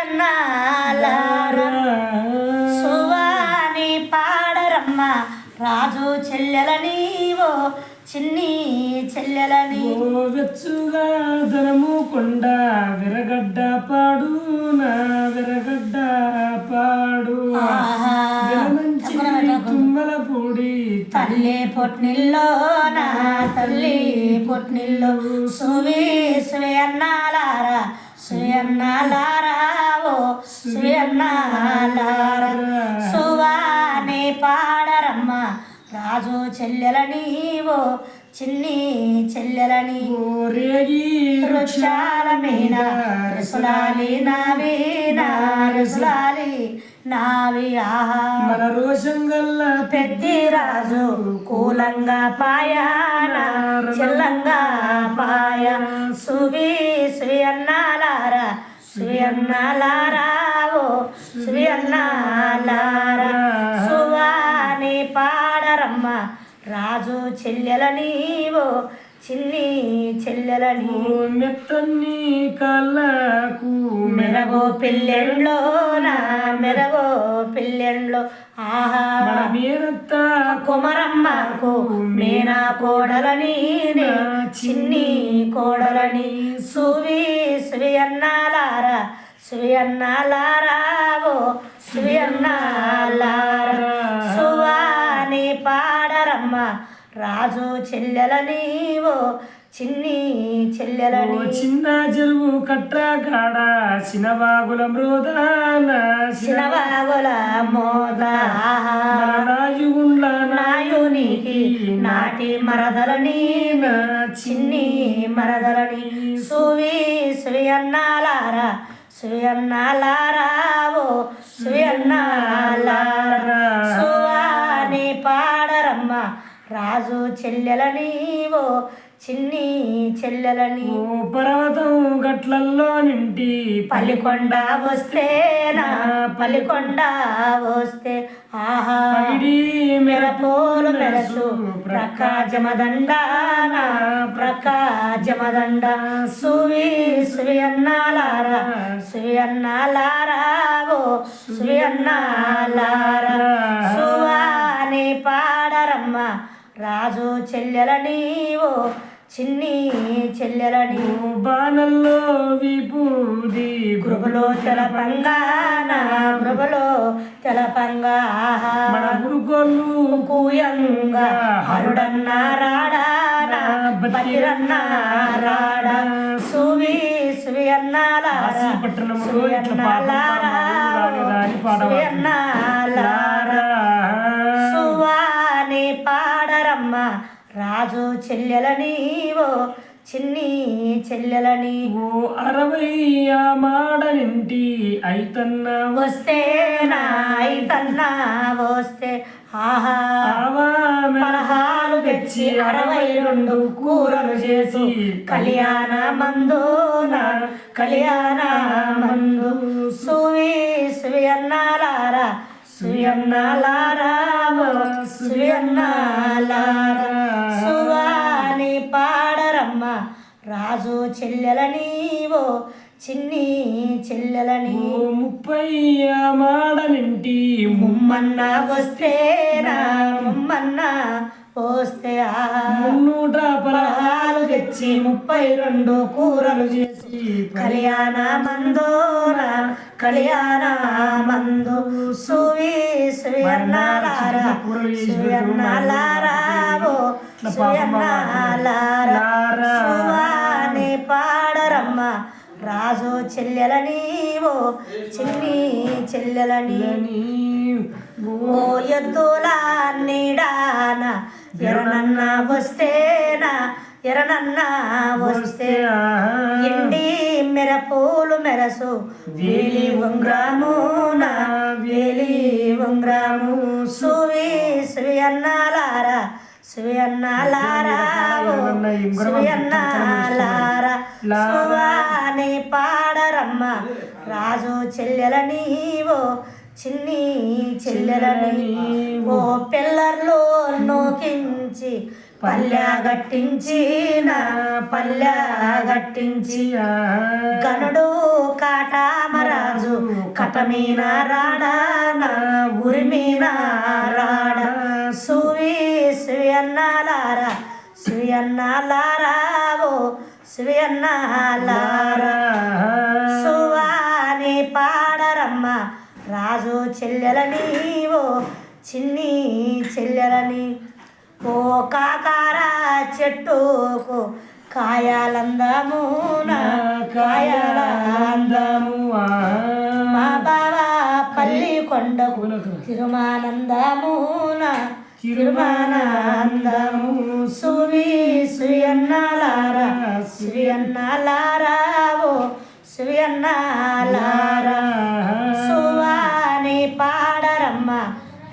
అన్నాలారా సువాని పాడరమ్మ రాజు చెల్లెలని ఓ చిన్ని చెల్లెలని వెచ్చుగా ధనము కొండ విరగడ్డ పాడు నా విరగడ్డ పాడు తుమ్మల పూడి తల్లి పొట్నిల్లో నా తల్లి పొట్నిల్లో సువి సుయన్నాలారా సుయన్నాలారా ఓ సుయన్నాలారా సువాని పాడరమ్మ రాజు చెల్లెలని ఓ చిన్ని చెల్లెలని రేగి వృక్షాల మీద రుసులాలి నావి నా రుసులాలి నావి ఆహా మన రోషంగల్ల పెద్ది రాజు కూలంగా పాయాన చెల్లంగా పాయ సువి సుయన్నాలారా సుయన్నాలారా ఓ సుయన్నాలారా సువాని పాడరమ్మ రాజు చెల్లెలని ఓ చిన్ని చెల్లెలని మెత్తన్ని కళ్ళకు మెరగో పిల్లెండ్లో నా మెరగో పిల్లెండ్లో ఆహా మీరత్త కుమరమ్మకు మేనా కోడలని చిన్ని కోడలని సువి సుయన్నాలారా సుయన్నాలారా ఓ సుయన్నాలారా సువాని పాడరమ్మ రాజు చెల్లెలని ఓ చిన్ని చెల్లెలని చిన్న చెరువు కట్రగాడ చినవాగుల మృదాన చినవాగుల మోద రాజుగుండ్ల నాయునికి నాటి మరదలని చిన్ని మరదలని సువి సుయన్నాలారా సుయన్నాలారా ఓ సుయన్నాలారా సువాని పాడరమ్మ రాజు చెల్లెలని ఓ చిన్ని చెల్లెలని పర్వతం గట్లల్లో నింటి పల్లికొండ వస్తే నా పల్లికొండ వస్తే ఆహా మెరపోలు మెరసు ప్రక్క జమదండ నా ప్రక్క జమదండ సువి సుయన్నాలారా సుయన్నాలారా ఓ సుయన్నాలారా సువాని పాడరమ్మ రాజు చెల్లెలని ఓ చిన్ని చెల్లెలని బాణల్లో విభూది గృహలో తెలపంగా నా గృహలో తెలపంగా మన గురుగోళ్ళు కూయంగా హరుడన్నా రాడా నా బతిరన్నా రాడా సువి సుయన్నాలారా సుయన్నాలారా సుయన్నాలారా సువాని పాడరమ్మ రాజు చెల్లెలని ఓ చిన్ని చెల్లెలని ఓ 60 మాడనింటి అయితన్న వస్తే నా అయితన్నా వస్తే ఆహా పలహాలు తెచ్చి 62 కూరలు చేసి కళ్యాణ మందు నా కళ్యాణ మందు సువి సుయన్నాలారా సుయన్నాలారా సుయన్నాలారా సువాని పాడరమ్మ రాజు చెల్లెలని ఓ చిన్ని చెల్లెలని 30 మాడనింటి ముమ్మన్న వస్తే నా ముమ్మన్న వస్తే మున్నూట పలహాలు తెచ్చి 32 కూరలు చేసి కళ్యాణ మందోన కళ్యాణ మందు సువి సుయన్నాలారా సుయన్నాలారా ఓ సుయన్నాలారా సువాని పాడరమ్మ రాజు చెల్లెలని ఓ చిన్ని చెల్లెలని ఓ ఎద్దుల నీడాన ఎరనన్న వస్తేనా ఎరనన్న వస్తే ఎండి మెరపూలు మెరసు వేలి ఉంగ్రామున వేలి ఉంగ్రాము సువి సుయన్నాలారా సుయన్నాలారా సుయన్నాలారా సువాని పాడరమ్మ రాజు చెల్లెలని ఓ చిన్ని చెల్లెలని ఓ పిల్లర్లు నోకించి పల్లె గట్టించి గనుడు కాటామరాజు మీన రాడా ఉరిమీన రాడా సువి సుయన్నాలారా సుయన్నాలారా ఓ సుయన్నాలారా సువాని పాడరమ్మ రాజు చెల్లెలని ఓ చిన్ని చెల్లెలని ఓ కాకార చెట్టుకు కాయాలందమున కాయాలందము మా బావ పల్లి కొండకు తిరుమానందమున తిరుమానందము సువి సుయన్నాలారా సుయన్నాలారా ఓ సుయన్నాలారా సువాని పాడరమ్మ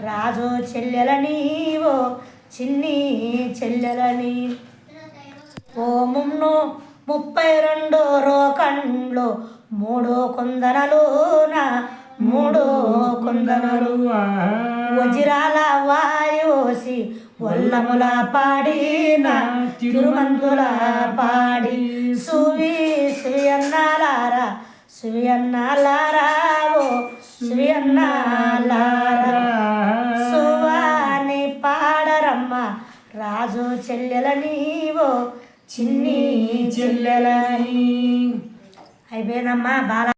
రాజు చెల్లెలని ఓ చిన్ని చెల్లెలని ఓ 32 రోకండ్లు 3 కొందనలున 3 కొందనలు వజ్రాల వాయోసి వల్లముల పాడిన తిరుమంతుల పాడి సువి సుయన్నాలారా సుయన్నాలారా ఓ సుయన్నాలారా సువాని పాడరమ్మ రాజు చెల్లెలని ఓ చిన్ని చెల్లెలని అయిపోయిందమ్మా బాల